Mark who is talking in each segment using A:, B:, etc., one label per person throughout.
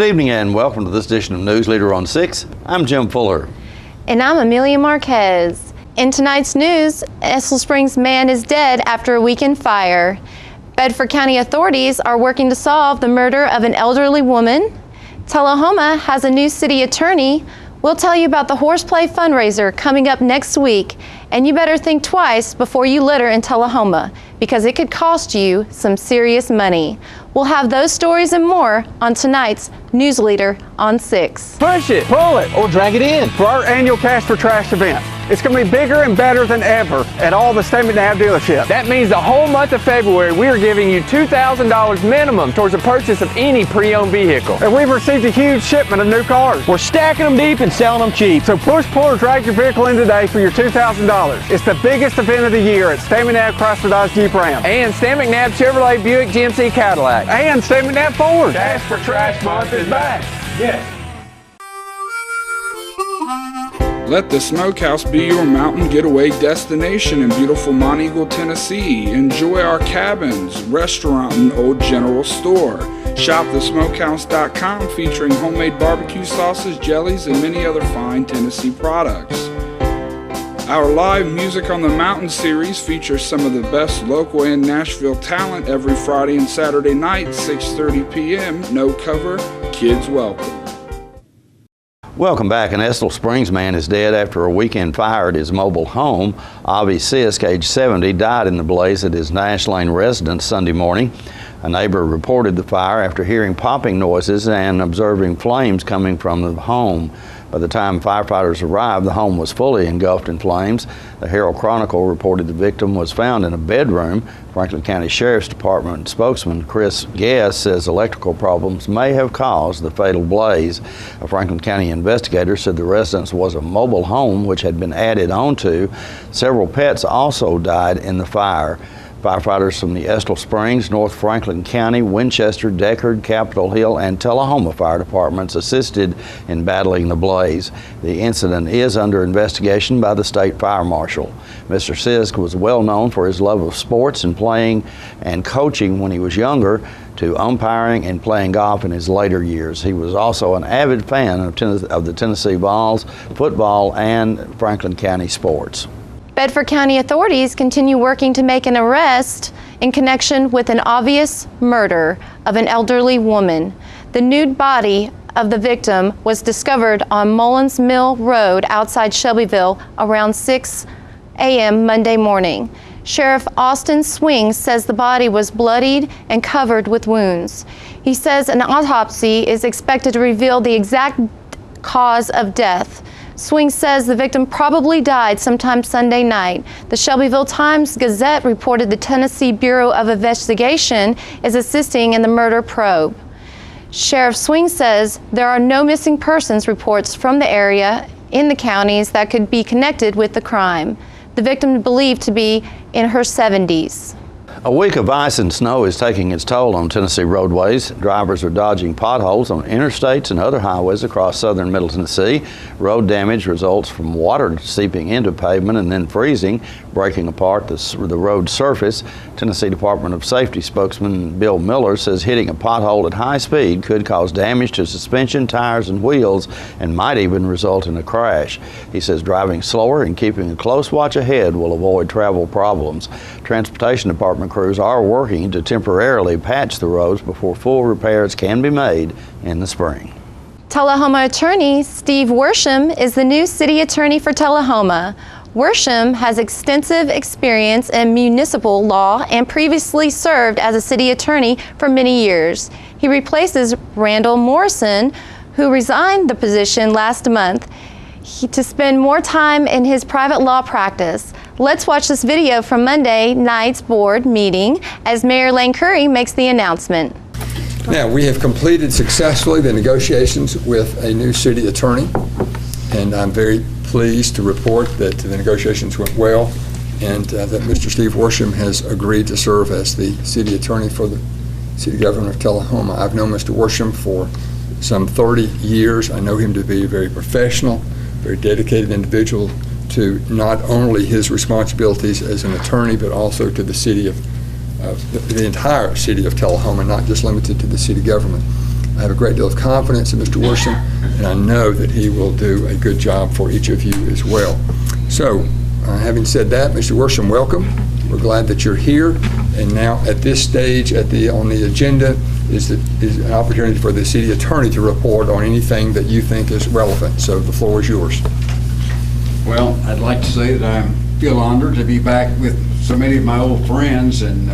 A: evening and welcome to this edition of Newsleader on 6. I'm Jim Fuller.
B: And I'm Amelia Marquez. In tonight's news, Estill Springs man is dead after a weekend fire. Bedford County authorities are working to solve the murder of an elderly woman. Tullahoma has a new city attorney. We'll tell you about the horseplay fundraiser coming up next week. And you better think twice before you litter in Tullahoma, because it could cost you some serious money. We'll have those stories and more on tonight's Newsleader on 6.
C: Push it, pull it, or drag it in for our annual Cash for Trash event. It's going to be bigger and better than ever at all the State McNabb dealerships. That means the whole month of February, we are giving you $2,000 minimum towards the purchase of any pre-owned vehicle. And we've received a huge shipment of new cars. We're stacking them deep and selling them cheap. So push, pull, or drag your vehicle in today for your $2,000. It's the biggest event of the year at State McNabb Chrysler Dodge Jeep Ram. And State McNabb Chevrolet Buick GMC Cadillac. And State McNabb Ford. Cash for Trash Month is back. Yes.
D: Let the Smokehouse be your mountain getaway destination in beautiful Monteagle, Tennessee. Enjoy our cabins, restaurant, and old general store. Shop thesmokehouse.com featuring homemade barbecue sauces, jellies, and many other fine Tennessee products. Our live Music on the Mountain series features some of the best local and Nashville talent every Friday and Saturday night, 6:30 p.m. No cover, kids welcome.
A: Welcome back. An Estill Springs man is dead after a weekend fire at his mobile home. Avi Sisk, age 70, died in the blaze at his Nash Lane residence Sunday morning. A neighbor reported the fire after hearing popping noises and observing flames coming from the home. By the time firefighters arrived, the home was fully engulfed in flames. The Herald Chronicle reported the victim was found in a bedroom. Franklin County Sheriff's Department spokesman Chris Guess says electrical problems may have caused the fatal blaze. A Franklin County investigator said the residence was a mobile home which had been added onto. Several pets also died in the fire. Firefighters from the Estill Springs, North Franklin County, Winchester, Deckard, Capitol Hill, and Tullahoma fire departments assisted in battling the blaze. The incident is under investigation by the state fire marshal. Mr. Sisk was well known for his love of sports and playing and coaching when he was younger, to umpiring and playing golf in his later years. He was also an avid fan of the Tennessee Vols, football, and Franklin County sports.
B: Bedford County authorities continue working to make an arrest in connection with an obvious murder of an elderly woman. The nude body of the victim was discovered on Mullins Mill Road outside Shelbyville around 6 a.m. Monday morning. Sheriff Austin Swing says the body was bloodied and covered with wounds. He says an autopsy is expected to reveal the exact cause of death. Swing says the victim probably died sometime Sunday night. The Shelbyville Times-Gazette reported the Tennessee Bureau of Investigation is assisting in the murder probe. Sheriff Swing says there are no missing persons reports from the area in the counties that could be connected with the crime. The victim believed to be in her 70s.
A: A week of ice and snow is taking its toll on Tennessee roadways. Drivers are dodging potholes on interstates and other highways across southern Middle Tennessee. Road damage results from water seeping into pavement and then freezing, breaking apart the road surface. Tennessee Department of Safety spokesman Bill Miller says hitting a pothole at high speed could cause damage to suspension, tires, and wheels, and might even result in a crash. He says driving slower and keeping a close watch ahead will avoid travel problems. Transportation Department crews are working to temporarily patch the roads before full repairs can be made in the spring.
B: Tullahoma attorney Steve Worsham is the new city attorney for Tullahoma. Worsham has extensive experience in municipal law and previously served as a city attorney for many years. He replaces Randall Morrison, who resigned the position last month to spend more time in his private law practice. Let's watch this video from Monday night's board meeting as Mayor Lane Curry makes the announcement.
E: Now, we have completed successfully the negotiations with a new city attorney, and I'm very pleased to report that the negotiations went well and that Mr. Steve Worsham has agreed to serve as the city attorney for the city government of Tullahoma. I've known Mr. Worsham for some 30 years. I know him to be a very professional, very dedicated individual to not only his responsibilities as an attorney, but also to the city of the entire city of Tullahoma, not just limited to the city government. I have a great deal of confidence in Mr. Worsham, and I know that he will do a good job for each of you as well. So, having said that, Mr. Worsham, welcome. We're glad that you're here. And now, at this stage, on the agenda is an opportunity for the city attorney to report on anything that you think is relevant. So the floor is yours.
F: Well, I'd like to say that I feel honored to be back with so many of my old friends, and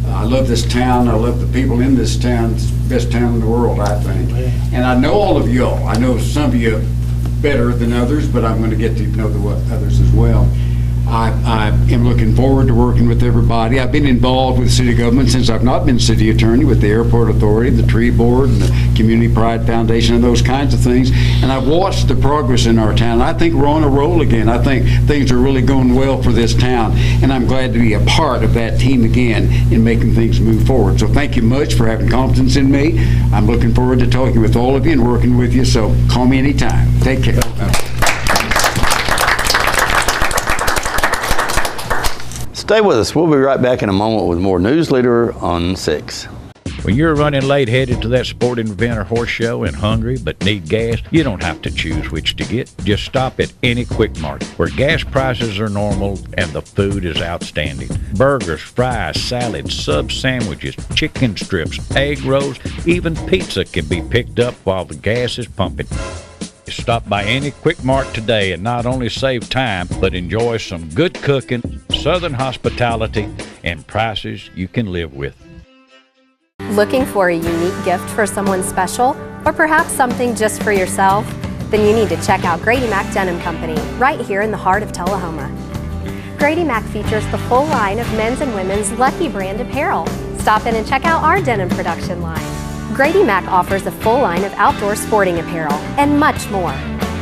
F: I love this town. I love the people in this town. It's the best town in the world, I think. And I know all of y'all. I know some of you better than others, but I'm going to get to know the others as well. I am looking forward to working with everybody. I've been involved with city government since I've not been city attorney, with the Airport Authority, the Tree Board, and the Community Pride Foundation, and those kinds of things. And I've watched the progress in our town. I think we're on a roll again. I think things are really going well for this town, and I'm glad to be a part of that team again in making things move forward. So thank you much for having confidence in me. I'm looking forward to talking with all of you and working with you, so call me anytime. Take care.
A: Stay with us. We'll be right back in a moment with more Newsleader on 6.
G: When you're running late headed to that sporting event or horse show and hungry but need gas, you don't have to choose which to get. Just stop at any Quick Mart, where gas prices are normal and the food is outstanding. Burgers, fries, salads, sub sandwiches, chicken strips, egg rolls, even pizza can be picked up while the gas is pumping. Stop by any Quick Mart today and not only save time, but enjoy some good cooking, southern hospitality, and prices you can live with.
H: Looking for a unique gift for someone special, or perhaps something just for yourself? Then you need to check out Grady Mac Denim Company, right here in the heart of Tullahoma. Grady Mac features the full line of men's and women's Lucky brand apparel. Stop in and check out our denim production line. Grady Mac offers a full line of outdoor sporting apparel and much more.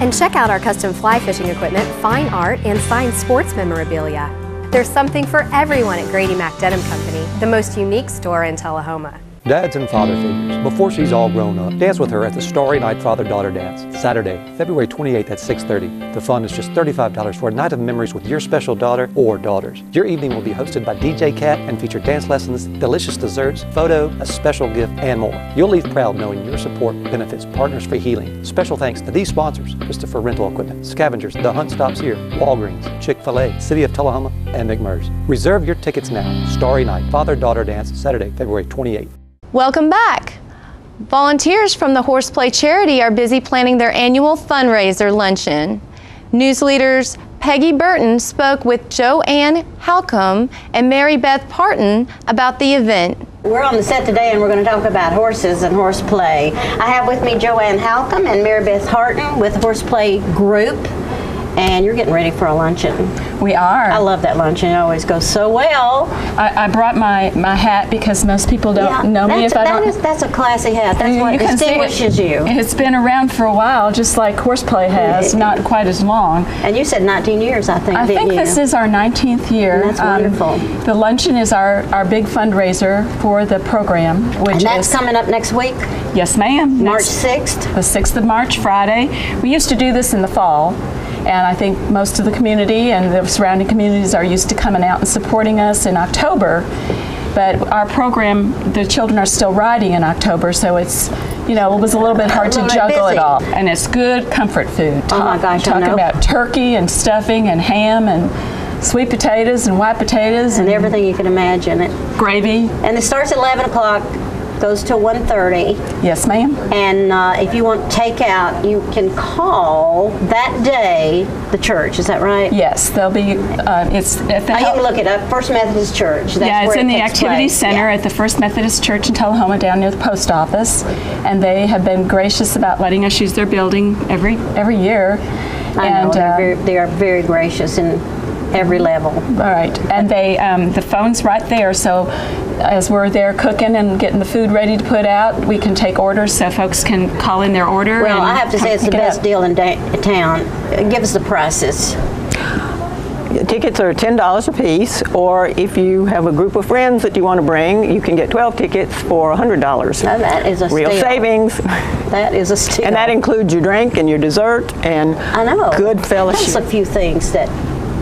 H: And check out our custom fly fishing equipment, fine art, and signed sports memorabilia. There's something for everyone at Grady Mac Denim Company, the most unique store in Tullahoma.
I: Dads and father figures. Before she's all grown up, dance with her at the Starry Night Father-Daughter Dance, Saturday, February 28th at 6:30. The fun is just $35 for a night of memories with your special daughter or daughters. Your evening will be hosted by DJ Cat and feature dance lessons, delicious desserts, photo, a special gift, and more. You'll leave proud knowing your support benefits Partners for Healing. Special thanks to these sponsors: Christopher Rental Equipment, Scavengers, The Hunt Stops Here, Walgreens, Chick-fil-A, City of Tullahoma, and McMurray's. Reserve your tickets now. Starry Night Father-Daughter Dance, Saturday, February 28th.
B: Welcome back. Volunteers from the Horseplay Charity are busy planning their annual fundraiser luncheon. Newsleader's Peggy Burton spoke with Joanne Halcomb and Mary Beth Parton about the event.
J: We're on the set today and we're going to talk about horses and horseplay. I have with me Joanne Halcomb and Mary Beth Parton with Horseplay Group. And you're getting ready for a luncheon.
K: We are.
J: I love that luncheon. It always goes so well.
K: I brought my hat because most people don't know me if I don't.
J: That's a classy hat. That's what distinguishes you.
K: It's been around for a while, just like Horseplay has, not quite as long.
J: And you said 19 years, I think, didn't you?
K: This is our 19th year.
J: And that's wonderful.
K: The luncheon is our big fundraiser for the program, which
J: and that's coming up next week?
K: Yes, ma'am.
J: March 6th?
K: The 6th of March, Friday. We used to do this in the fall. And I think most of the community and the surrounding communities are used to coming out and supporting us in October. But our program, the children are still riding in October, so it's, it was a little bit hard to juggle it all. And it's good comfort food.
J: Oh my gosh,
K: Talking about turkey and stuffing and ham and sweet potatoes and white potatoes.
J: And everything you can imagine.
K: Gravy.
J: And it starts at 11 o'clock. Goes to 1:30.
K: Yes, ma'am.
J: And if you want takeout, you can call that day the church. Is that right?
K: Yes, there'll be. It's at the.
J: You can look it up. First Methodist Church.
K: That's it's in the Activity Center at the First Methodist Church in Tullahoma, down near the post office, and they have been gracious about letting us use their building every year.
J: I know they are very gracious in every level.
K: All right, and they the phone's right there, so as we're there cooking and getting the food ready to put out, we can take orders so folks can call in their order.
J: Well, I have to say it's the best deal in town. Give us the prices.
L: Tickets are $10 a piece, or if you have a group of friends that you want to bring, you can get 12 tickets for $100.
J: Now that is a
L: real
J: steal.
L: Savings.
J: That is a steal.
L: And that includes your drink and your dessert and
J: I know.
L: good fellowship.
J: That's a few things that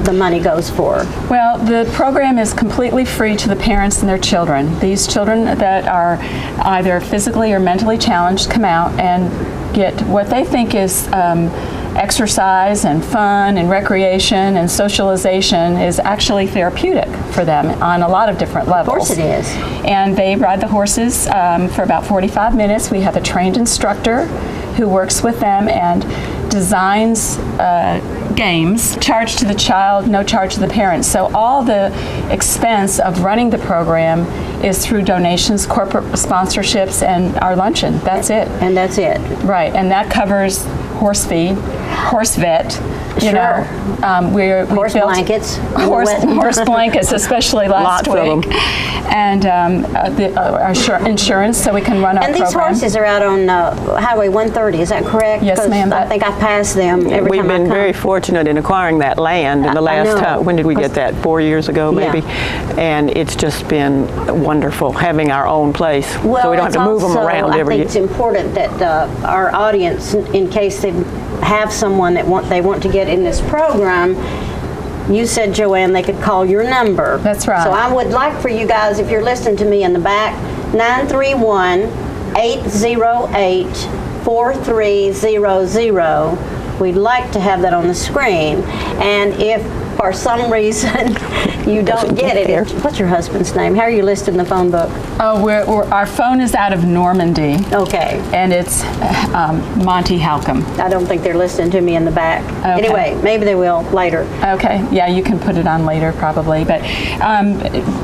J: the money goes for?
K: Well, the program is completely free to the parents and their children. These children that are either physically or mentally challenged come out and get what they think is exercise and fun and recreation and socialization is actually therapeutic for them on a lot of different levels.
J: Of course it is.
K: And they ride the horses for about 45 minutes. We have a trained instructor who works with them and designs games, charge to the child, no charge to the parents. So all the expense of running the program is through donations, corporate sponsorships, and our luncheon. That's it.
J: And that's it.
K: Right, and that covers horse feed, horse vet, you know.
J: Horse blankets.
K: Horse blankets, especially last week. And our insurance, so we can run our program.
J: And these horses are out on Highway 130, is that correct?
K: Yes, ma'am.
J: I think I pass them every time I come.
L: We've been very fortunate in acquiring that land in the last time. When did we get that? 4 years ago, maybe?
J: Yeah.
L: And it's just been wonderful having our own place.
J: Well,
L: so we don't have to move them around every year.
J: I think it's important that our audience, in case they have someone that they want to get in this program, you said, Joanne, they could call your number.
K: That's right.
J: So I would like for you guys, if you're listening to me in the back, 931-808-4300. We'd like to have that on the screen. And if for some reason you don't get it, what's your husband's name? How are you listed in the phone book?
K: Oh, our phone is out of Normandy.
J: Okay.
K: And it's Monty Halcomb.
J: I don't think they're listening to me in the back.
K: Okay.
J: Anyway, maybe they will later.
K: Okay. Yeah, you can put it on later probably. But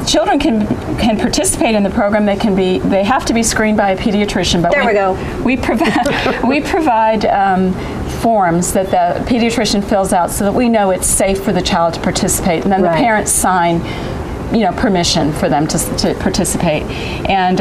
K: children can participate in the program. They have to be screened by a pediatrician. But
J: there we go.
K: We provide forms that the pediatrician fills out so that we know it's safe for the child to participate, and then the parents sign, permission for them to participate. And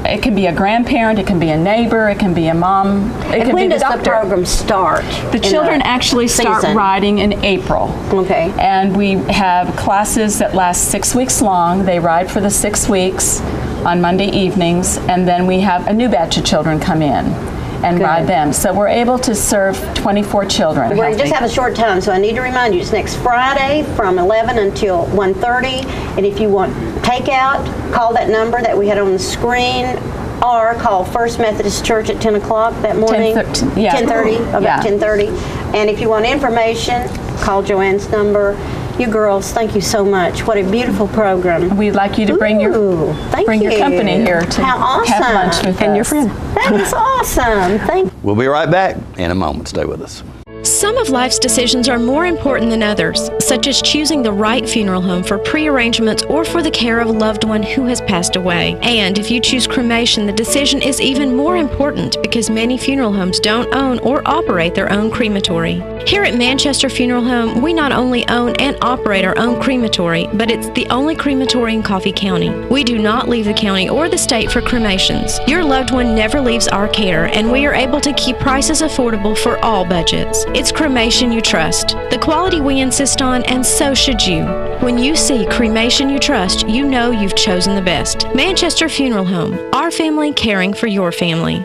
K: it can be a grandparent, it can be a neighbor, it can be a mom, it can be the doctor.
J: When does the program start?
K: The children actually start riding in April.
J: Okay.
K: And we have classes that last 6 weeks long. They ride for the 6 weeks on Monday evenings, and then we have a new batch of children come in and ride them. So we're able to serve 24 children.
J: We just have a short time, so I need to remind you, it's next Friday from 11 until 1:30. And if you want takeout, call that number that we had on the screen, or call First Methodist Church at 10 o'clock that morning. 10:30, about 10:30. And if you want information, call Joanne's number. You girls, thank you so much. What a beautiful program.
K: We'd like you to bring your company here to have lunch with us.
L: And your friend.
J: That is awesome. Thank you.
A: We'll be right back in a moment. Stay with us.
M: Some of life's decisions are more important than others, such as choosing the right funeral home for pre-arrangements or for the care of a loved one who has passed away. And if you choose cremation, the decision is even more important because many funeral homes don't own or operate their own crematory. Here at Manchester Funeral Home, we not only own and operate our own crematory, but it's the only crematory in Coffee County. We do not leave the county or the state for cremations. Your loved one never leaves our care, and we are able to keep prices affordable for all budgets. It's cremation you trust, the quality we insist on, and so should you. When you see cremation you trust, you know you've chosen the best. Manchester Funeral Home, our family caring for your family.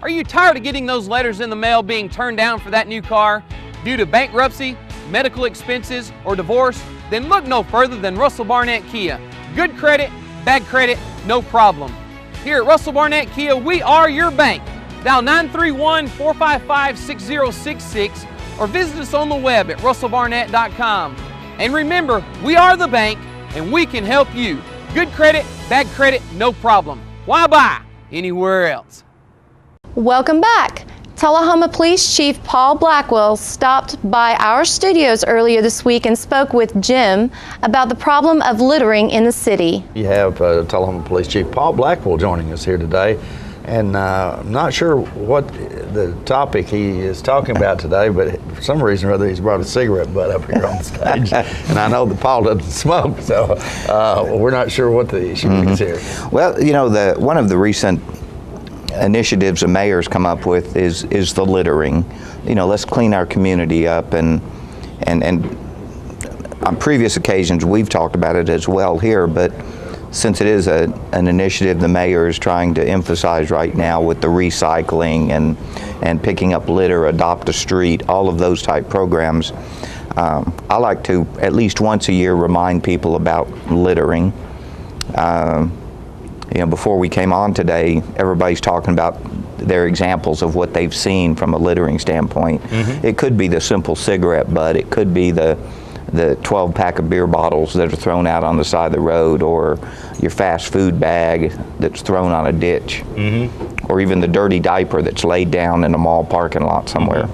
N: Are you tired of getting those letters in the mail being turned down for that new car due to bankruptcy, medical expenses, or divorce? Then look no further than Russell Barnett Kia. Good credit, bad credit, no problem. Here at Russell Barnett Kia, we are your bank. Dial 931-455-6066 or visit us on the web at russellbarnett.com. And remember, we are the bank and we can help you. Good credit, bad credit, no problem. Why buy anywhere else?
B: Welcome back. Tullahoma Police Chief Paul Blackwell stopped by our studios earlier this week and spoke with Jim about the problem of littering in the city.
A: You have Tullahoma Police Chief Paul Blackwell joining us here today. And I'm not sure what the topic he is talking about today, but for some reason or other he's brought a cigarette butt up here on the stage. And I know that Paul doesn't smoke, so we're not sure what the issue is here.
O: Well, one of the recent initiatives the mayor's come up with is the littering. Let's clean our community up, and on previous occasions we've talked about it as well here, but since it is an initiative the mayor is trying to emphasize right now with the recycling and picking up litter, adopt a street, all of those type programs, I like to at least once a year remind people about littering. Before we came on today, everybody's talking about their examples of what they've seen from a littering standpoint. It could be the simple cigarette butt, it could be the 12-pack of beer bottles that are thrown out on the side of the road, or your fast food bag that's thrown on a ditch, or even the dirty diaper that's laid down in a mall parking lot somewhere.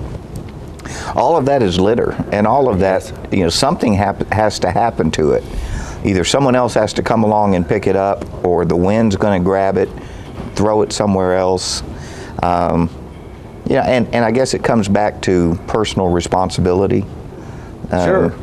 O: All of that is litter, and all of that, something has to happen to it. Either someone else has to come along and pick it up, or the wind's going to grab it, throw it somewhere else. And I guess it comes back to personal responsibility.
A: Sure.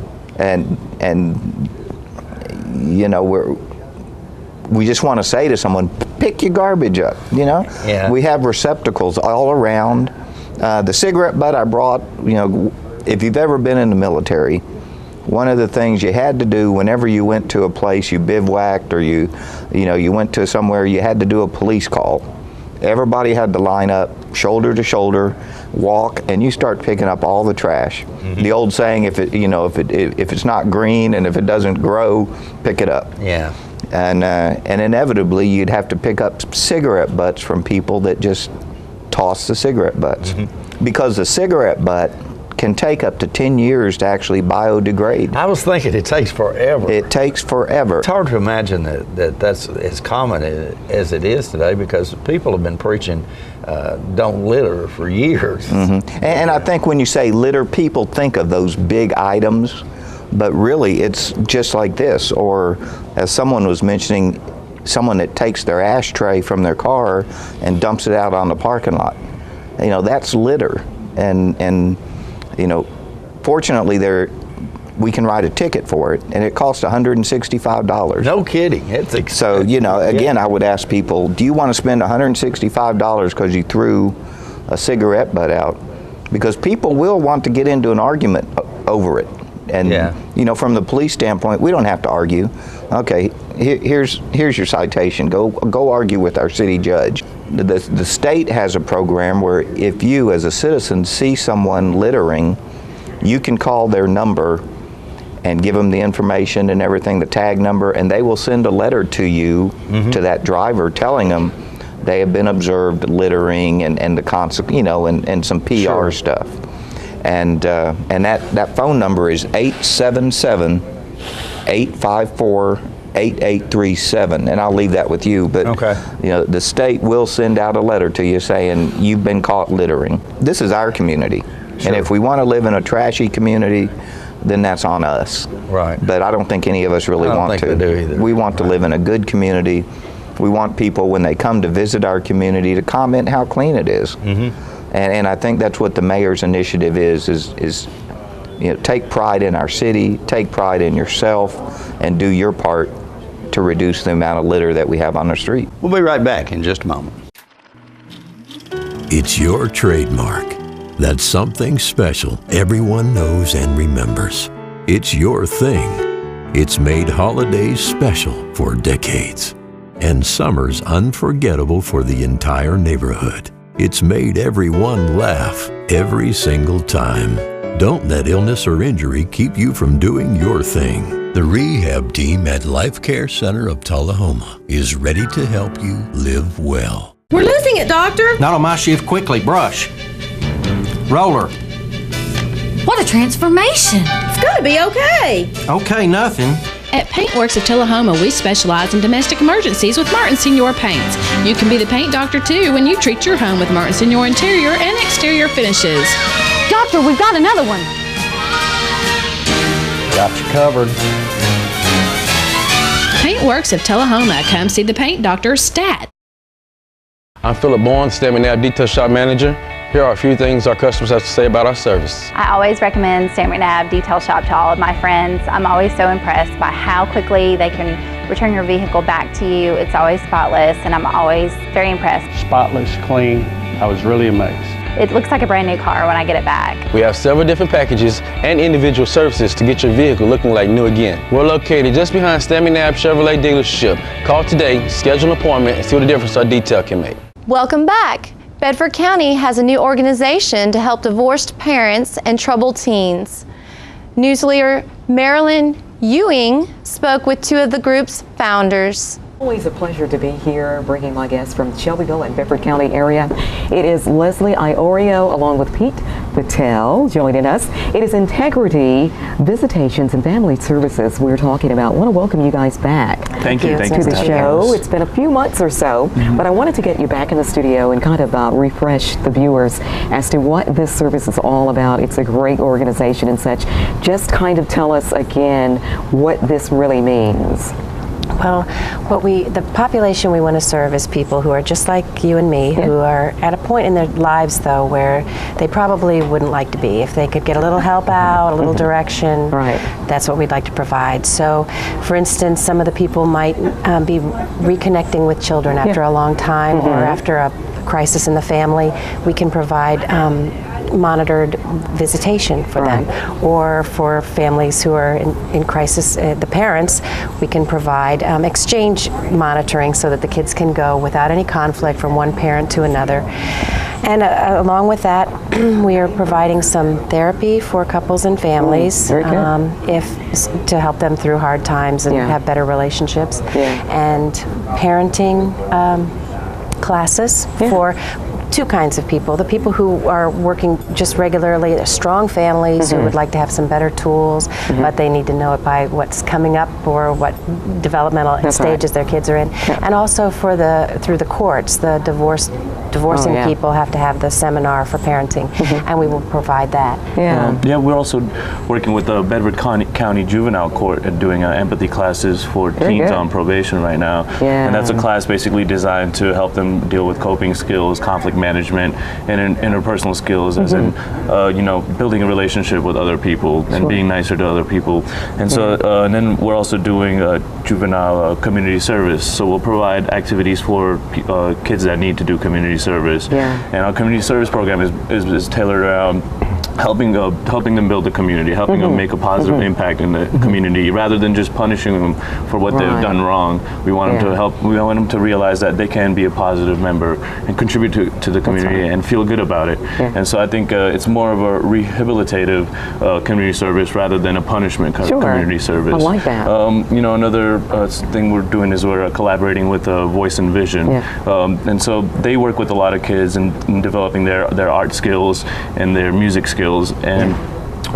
O: We just want to say to someone, pick your garbage up.
A: Yeah.
O: We have receptacles all around. The cigarette butt I brought, if you've ever been in the military, one of the things you had to do whenever you went to a place, you bivouacked, or you went to somewhere, you had to do a police call. Everybody had to line up, shoulder to shoulder, walk, and you start picking up all the trash. The old saying, if it's not green and if it doesn't grow, pick it up.
A: Yeah.
O: And inevitably, you'd have to pick up cigarette butts from people that just toss the cigarette butts, because the cigarette butt can take up to 10 years to actually biodegrade.
A: I was thinking it takes forever.
O: It takes forever.
A: It's hard to imagine that's as common as it is today, because people have been preaching don't litter for years.
O: And I think when you say litter, people think of those big items, but really it's just like this. Or as someone was mentioning, someone that takes their ashtray from their car and dumps it out on the parking lot. That's litter. And fortunately we can write a ticket for it, and it costs $165.
A: No kidding. It's expensive.
O: So, again, I would ask people, do you want to spend $165 because you threw a cigarette butt out? Because people will want to get into an argument over it. And, from the police standpoint, we don't have to argue. Okay, here's your citation. Go argue with our city judge. The state has a program where if you, as a citizen, see someone littering, you can call their number and give them the information and everything, the tag number, and they will send a letter to you, to that driver, telling them they have been observed littering and the consequence, and some PR stuff. And that phone number is 877-854-8837, and I'll leave that with you. But the state will send out a letter to you saying you've been caught littering. This is our community, and if we want to live in a trashy community, then that's on us.
A: Right.
O: But I don't think any of us really want to.
A: I don't think we do either.
O: We want to live in a good community. We want people, when they come to visit our community, to comment how clean it is. And I think that's what the mayor's initiative is take pride in our city, take pride in yourself, and do your part to reduce the amount of litter that we have on the street.
A: We'll be right back in just a moment.
P: It's your trademark. That's something special everyone knows and remembers. It's your thing. It's made holidays special for decades, and summers unforgettable for the entire neighborhood. It's made everyone laugh every single time. Don't let illness or injury keep you from doing your thing. The rehab team at Life Care Center of Tullahoma is ready to help you live well.
Q: We're losing it, Doctor.
R: Not on my shift. Quickly, brush. Roller.
Q: What a transformation. It's got to be okay.
R: Okay, nothing.
S: At Paintworks of Tullahoma, we specialize in domestic emergencies with Martin Senior Paints. You can be the paint doctor, too, when you treat your home with Martin Senior interior and exterior finishes.
Q: Doctor, we've got another one.
R: Got you covered.
S: Paintworks of Tullahoma. Come see the paint doctor, Stat.
T: I'm Philip Bourne, Stanley Knapp Detail Shop Manager. Here are a few things our customers have to say about our service.
U: I always recommend Stanley Knapp Detail Shop to all of my friends. I'm always so impressed by how quickly they can return your vehicle back to you. It's always spotless, and I'm always very impressed.
V: Spotless, clean. I was really amazed.
U: It looks like a brand new car when I get it back.
T: We have several different packages and individual services to get your vehicle looking like new again. We're located just behind Stanley Knapp Chevrolet dealership. Call today, schedule an appointment, and see what the difference our detail can make.
B: Welcome back. Bedford County has a new organization to help divorced parents and troubled teens. Newsleader Marilyn Ewing spoke with two of the group's founders.
C: Always a pleasure to be here, bringing my guests from Shelbyville and Bedford County area. It is Leslie Iorio along with Pete Patel joining us. It is Integrity Visitations and Family Services we're talking about. I want to welcome you guys back.
D: Thank you.
C: To the show. It's been a few months or so, but I wanted to get you back in the studio and kind of refresh the viewers as to what this service is all about. It's a great organization and such. Just kind of tell us again what this really means.
W: Well, the population we want to serve is people who are just like you and me, who are at a point in their lives, though, where they probably wouldn't like to be. If they could get a little help out, a little direction, that's what we'd like to provide. So, for instance, some of the people might be reconnecting with children after a long time or after a crisis in the family. We can provide monitored visitation for them, or for families who are in crisis, the parents, we can provide exchange monitoring so that the kids can go without any conflict from one parent to another. And along with that, we are providing some therapy for couples and families to help them through hard times and have better relationships, and parenting classes for two kinds of people. The people who are working just regularly, strong families who would like to have some better tools, but they need to know it by what's coming up or what developmental stages their kids are in. And also for through the courts, the divorcing people have to have the seminar for parenting, and we will provide that.
D: Yeah, we're also working with the Bedford County Juvenile Court and doing empathy classes for teens on probation right now. And that's a class basically designed to help them deal with coping skills, conflict management, and interpersonal skills, as in, building a relationship with other people and being nicer to other people. And so, and then we're also doing juvenile community service. So we'll provide activities for kids that need to do community service. And our community service program is tailored around helping them build a community, helping them make a positive impact in the community, rather than just punishing them for what they've done wrong. We want them to help. We want them to realize that they can be a positive member and contribute to the community and feel good about it. And so I think it's more of a rehabilitative community service rather than a punishment community service.
C: I like that.
D: Another thing we're doing is we're collaborating with Voice and Vision, and so they work with a lot of kids in developing their art skills and their music skills, and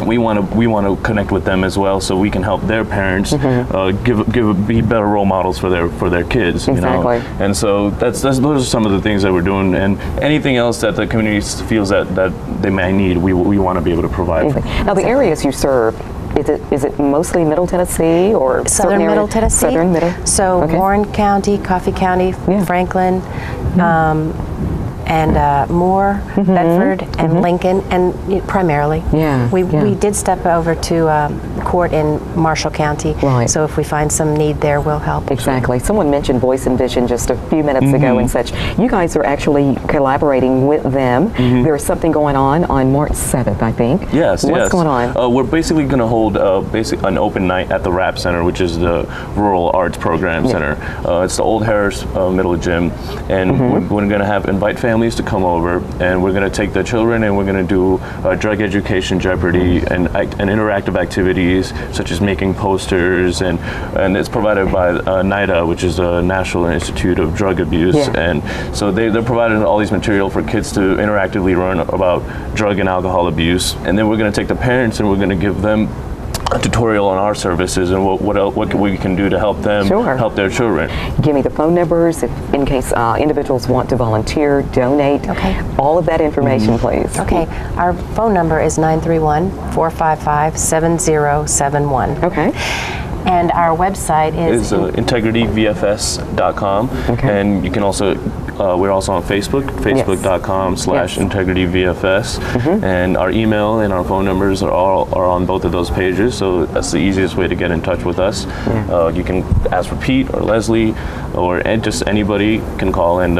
D: we want to connect with them as well, so we can help their parents be better role models for their kids.
C: Exactly.
D: And so those are some of the things that we're doing, and anything else that the community feels that they may need, we want to be able to provide.
C: Now, the areas you serve, is it mostly Middle Tennessee or
W: Southern Middle Tennessee?
C: Southern Middle.
W: So Warren County, Coffee County, Franklin, and Moore, Bedford, and Lincoln, and primarily. We did step over to court in Marshall County, so if we find some need there, we'll help.
C: Exactly. Someone mentioned Voice and Vision just a few minutes ago and such. You guys are actually collaborating with them. There's something going on March 7th, I think.
D: What's
C: going on?
D: We're basically going to hold an open night at the RAP Center, which is the Rural Arts Program Center. It's the old Harris Middle Gym, and we're going to invite families to come over, and we're going to take the children and we're going to do drug education jeopardy and interactive activities such as making posters, and it's provided by NIDA, which is the National Institute of Drug Abuse, and so they're providing all these material for kids to interactively learn about drug and alcohol abuse, and then we're going to take the parents and we're going to give them a tutorial on our services and what we can do to help them help their children.
C: Give me the phone numbers in case individuals want to volunteer, donate. All of that information, please.
W: Our phone number is 931-455-7071. And our website is
D: integrityvfs.com, and you can also we're also on Facebook, facebook.com/integrityvfs, and our email and our phone numbers are on both of those pages, so that's the easiest way to get in touch with us. You can ask for Pete or Leslie, or just anybody can call, and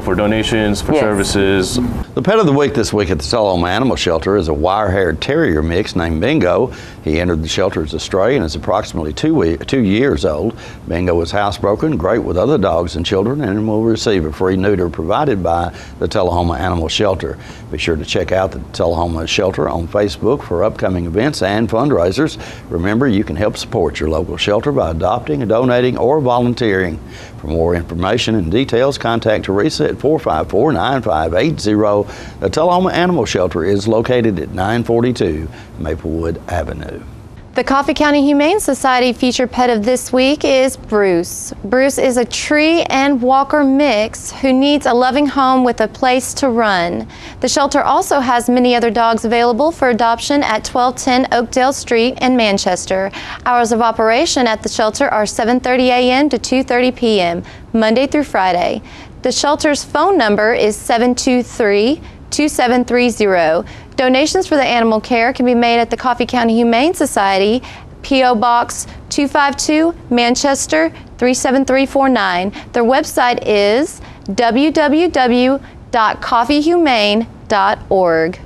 D: for donations, for services.
A: The pet of the week this week at the Tullahoma Animal Shelter is a wire-haired terrier mix named Bingo. He entered the shelter as a stray and is approximately 2 years old. Bingo is housebroken, great with other dogs and children, and will receive a free free neuter provided by the Tullahoma Animal Shelter. Be sure to check out the Tullahoma Shelter on Facebook for upcoming events and fundraisers. Remember, you can help support your local shelter by adopting, donating, or volunteering. For more information and details, contact Teresa at 454-9580. The Tullahoma Animal Shelter is located at 942 Maplewood Avenue.
B: The Coffee County Humane Society featured pet of this week is Bruce. Bruce is a tree and walker mix who needs a loving home with a place to run. The shelter also has many other dogs available for adoption at 1210 Oakdale Street in Manchester. Hours of operation at the shelter are 7:30 a.m. to 2:30 p.m., Monday through Friday. The shelter's phone number is 723-2730. Donations for the animal care can be made at the Coffee County Humane Society, P.O. Box 252, Manchester 37349. Their website is www.coffeehumane.org.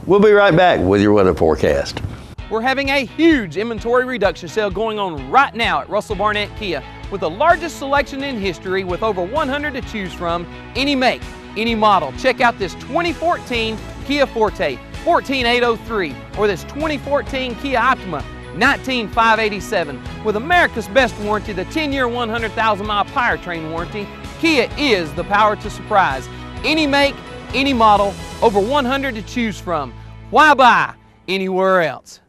A: We'll be right back with your weather forecast.
N: We're having a huge inventory reduction sale going on right now at Russell Barnett Kia, with the largest selection in history with over 100 to choose from, any make, any model. Check out this 2014 Kia Forte, 14803, or this 2014 Kia Optima, 19587. With America's best warranty, the 10-year, 100,000-mile powertrain warranty, Kia is the power to surprise. Any make, any model, over 100 to choose from. Why buy anywhere else?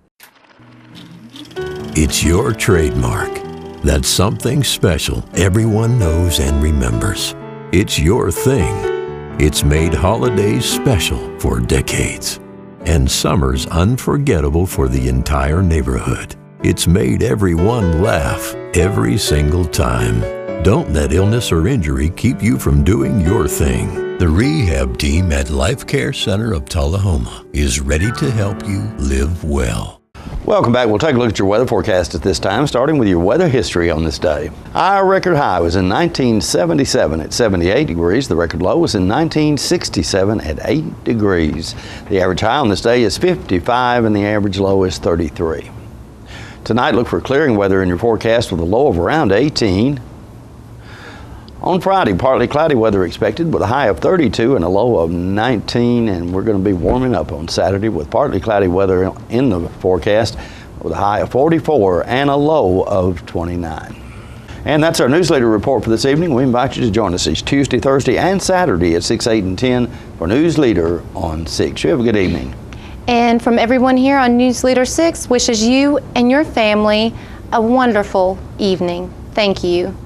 P: It's your trademark. That's something special everyone knows and remembers. It's your thing. It's made holidays special for decades, and summers unforgettable for the entire neighborhood. It's made everyone laugh every single time. Don't let illness or injury keep you from doing your thing. The rehab team at Life Care Center of Tullahoma is ready to help you live well.
A: Welcome back. We'll take a look at your weather forecast at this time, starting with your weather history on this day. Our record high was in 1977 at 78 degrees. The record low was in 1967 at 8 degrees. The average high on this day is 55 and the average low is 33. Tonight, look for clearing weather in your forecast with a low of around 18. On Friday, partly cloudy weather expected with a high of 32 and a low of 19, and we're going to be warming up on Saturday with partly cloudy weather in the forecast with a high of 44 and a low of 29. And that's our Newsleader report for this evening. We invite you to join us each Tuesday, Thursday, and Saturday at 6, 8, and 10 for Newsleader on 6. You have a good evening.
B: And from everyone here on Newsleader 6, wishes you and your family a wonderful evening. Thank you.